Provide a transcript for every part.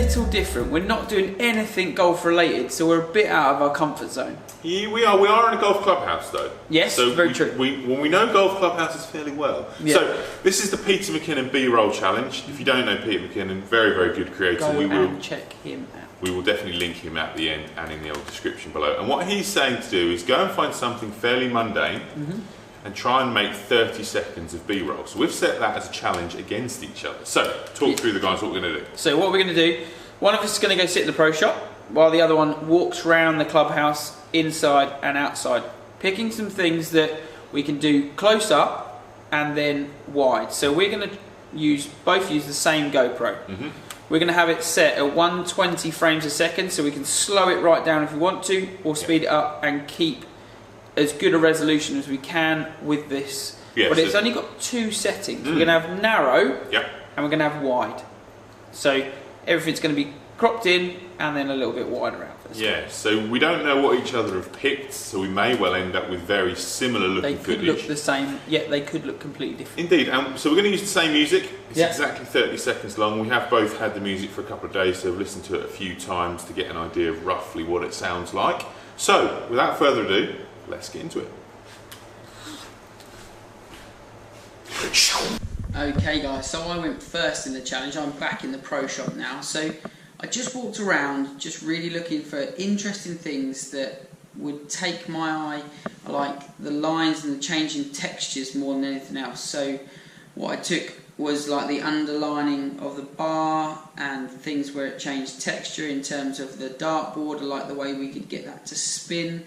little different. We're not doing anything golf related, so we're a bit out of our comfort zone. Yeah, we are in a golf clubhouse though. Yes, so very true. We know golf clubhouses fairly well. Yeah. So this is the Peter McKinnon B-roll challenge. If you don't know Peter McKinnon, very, very good creator. And check him out. We will definitely link him at the end and in the old description below. And what he's saying to do is go and find something fairly mundane and try and make 30 seconds of B-roll. So we've set that as a challenge against each other. So talk through the guys what we're going to do. So what we're going to do, one of us is going to go sit in the pro shop while the other one walks around the clubhouse inside and outside, picking some things that we can do close up and then wide. So we're going to both use the same GoPro. We're going to have it set at 120 frames a second, so we can slow it right down if we want to, or speed it up and keep as good a resolution as we can with this. But it's only got two settings. We're going to have narrow and we're going to have wide. So everything's going to be cropped in and then a little bit wider out. Yeah, so we don't know what each other have picked, so we may well end up with very similar looking footage. They could look the same, yet they could look completely different. Indeed, so we're going to use the same music. It's exactly 30 seconds long. We have both had the music for a couple of days, so we've listened to it a few times to get an idea of roughly what it sounds like. So, without further ado, let's get into it. Okay guys, so I went first in the challenge. I'm back in the pro shop now, so I just walked around just really looking for interesting things that would take my eye. I like the lines and the changing textures more than anything else. So what I took was like the underlining of the bar and things where it changed texture in terms of the dartboard. I like the way we could get that to spin.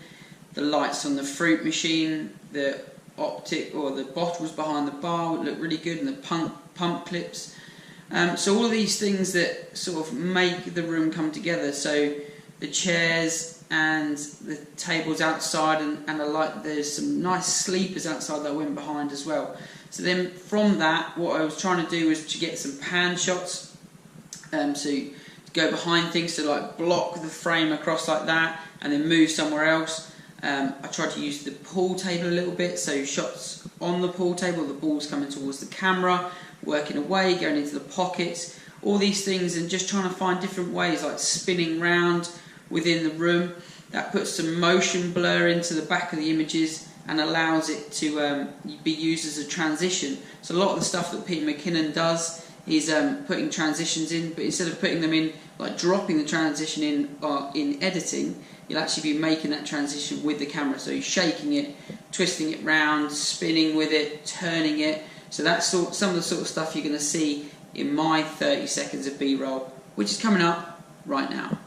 The lights on the fruit machine, the optic or the bottles behind the bar would look really good, and the pump clips. So all of these things that sort of make the room come together. So the chairs and the tables outside, and I like there's some nice sleepers outside that I went behind as well. So then from that, what I was trying to do was to get some pan shots. So to go behind things, to like block the frame across like that and then move somewhere else. I tried to use the pool table a little bit, so shots on the pool table, the ball's coming towards the camera, working away, going into the pockets, all these things, and just trying to find different ways, like spinning round within the room. That puts some motion blur into the back of the images and allows it to be used as a transition. So a lot of the stuff that Peter McKinnon does is putting transitions in, but instead of putting them in, like dropping the transition in editing, you'll actually be making that transition with the camera. So you're shaking it, twisting it round, spinning with it, turning it. So that's some of the sort of stuff you're going to see in my 30 seconds of B-roll, which is coming up right now.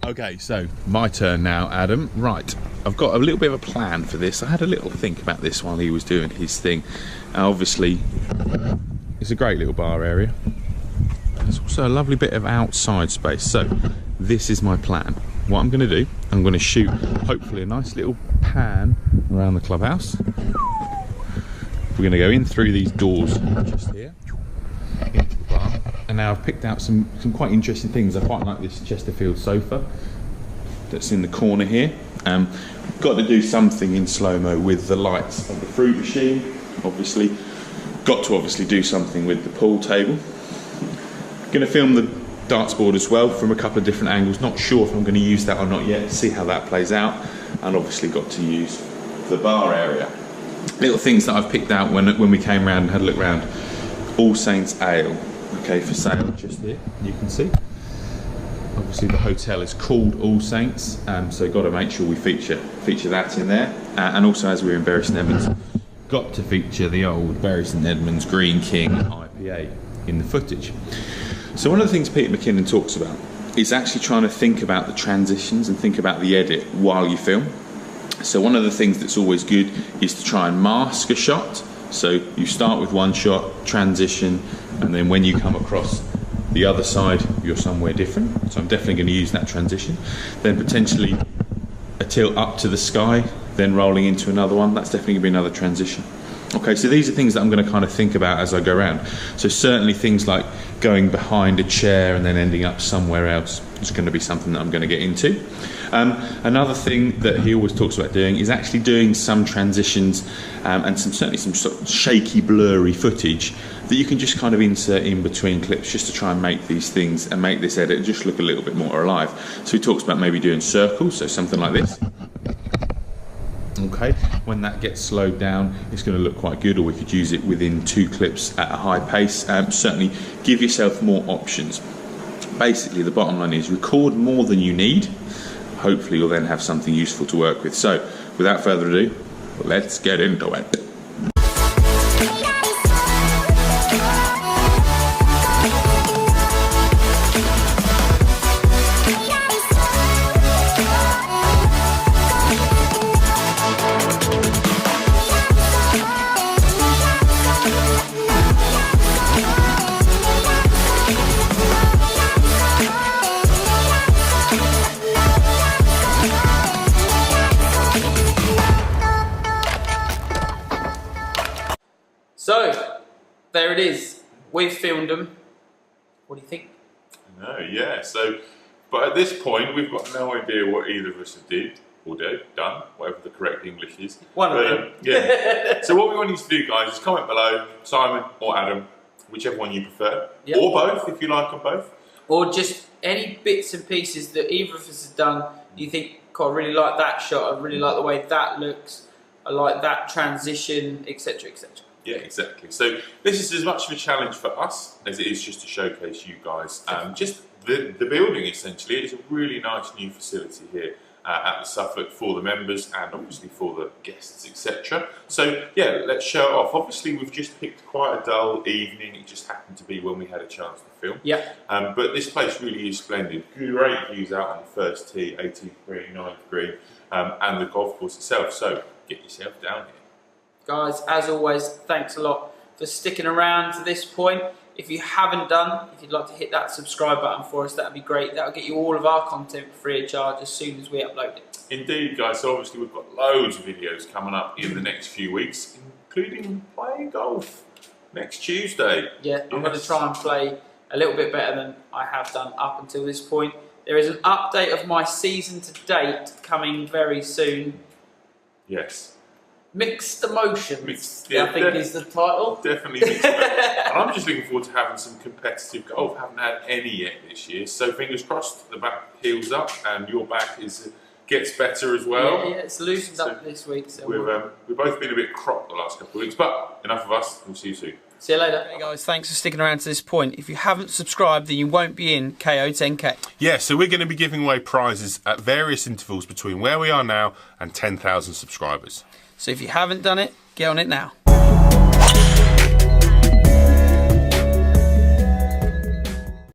Okay, so my turn now, Adam. Right, I've got a little bit of a plan for this. I had a little think about this while he was doing his thing. Obviously, it's a great little bar area. There's also a lovely bit of outside space. So, this is my plan. What I'm going to do, I'm going to shoot hopefully a nice little pan around the clubhouse. We're going to go in through these doors just here, into the bar. And now I've picked out some quite interesting things. I quite like this Chesterfield sofa that's in the corner here. Got to do something in slow-mo with the lights of the fruit machine, obviously. Got to obviously do something with the pool table. Going to film the darts board as well from a couple of different angles. Not sure if I'm going to use that or not yet. See how that plays out. And obviously got to use the bar area. Little things that I've picked out when we came around and had a look around. All Saints Ale. Okay, for sale just here, you can see. Obviously the hotel is called All Saints, so got to make sure we feature that in there. And also, as we're in Bury St Edmunds, got to feature the old Bury St Edmunds Green King IPA in the footage. So one of the things Peter McKinnon talks about is actually trying to think about the transitions and think about the edit while you film. So one of the things that's always good is to try and mask a shot. So you start with one shot, transition, and then when you come across The other side, you're somewhere different, so I'm definitely going to use that transition. Then potentially a tilt up to the sky, then rolling into another one. That's definitely going to be another transition. Okay, so these are things that I'm going to kind of think about as I go around. So certainly things like going behind a chair and then ending up somewhere else is going to be something that I'm going to get into. Another thing that he always talks about doing is actually doing some transitions and certainly some sort of shaky, blurry footage that you can just kind of insert in between clips just to try and make these things and make this edit just look a little bit more alive. So he talks about maybe doing circles, so something like this. Okay, when that gets slowed down, it's going to look quite good, or we could use it within 2 clips at a high pace. Certainly give yourself more options. Basically, the bottom line is record more than you need. Hopefully you'll then have something useful to work with. So, without further ado, let's get into it. So, there it is. We've filmed them. What do you think? No, yeah. So, but at this point, we've got no idea what either of us have done, whatever the correct English is. One of them. Yeah. So what we want you to do, guys, is comment below, Simon or Adam, whichever one you prefer, yep. Or both, if you like them both. Or just any bits and pieces that either of us have done. You think, God, I really like that shot. I really like the way that looks. I like that transition, etc., etc. Yeah, exactly. So this is as much of a challenge for us as it is just to showcase you guys. Just the building, essentially. It's a really nice new facility here at the Suffolk for the members and obviously for the guests, etc. So yeah, let's show it off. Obviously, we've just picked quite a dull evening. It just happened to be when we had a chance to film. Yeah. But this place really is splendid. Great views out on the first tee, 18th green, 9th green, and the golf course itself. So get yourself down here. Guys, as always, thanks a lot for sticking around to this point. If you haven't done, if you'd like to hit that subscribe button for us, that would be great. That will get you all of our content free of charge as soon as we upload it. Indeed, guys. So obviously we've got loads of videos coming up in the next few weeks, including playing golf next Tuesday. Yeah, I'm going to try and play a little bit better than I have done up until this point. There is an update of my season to date coming very soon. Yes. Mixed emotions, I think is the title. Definitely mixed emotions. And I'm just looking forward to having some competitive golf. Haven't had any yet this year, so fingers crossed the back heals up and your back gets better as well. Yeah, it's loosened up this week. So we've both been a bit cropped the last couple of weeks, but enough of us. We'll see you soon. See you later. Hey guys, thanks for sticking around to this point. If you haven't subscribed, then you won't be in KO 10K. Yeah, so we're going to be giving away prizes at various intervals between where we are now and 10,000 subscribers. So if you haven't done it, get on it now.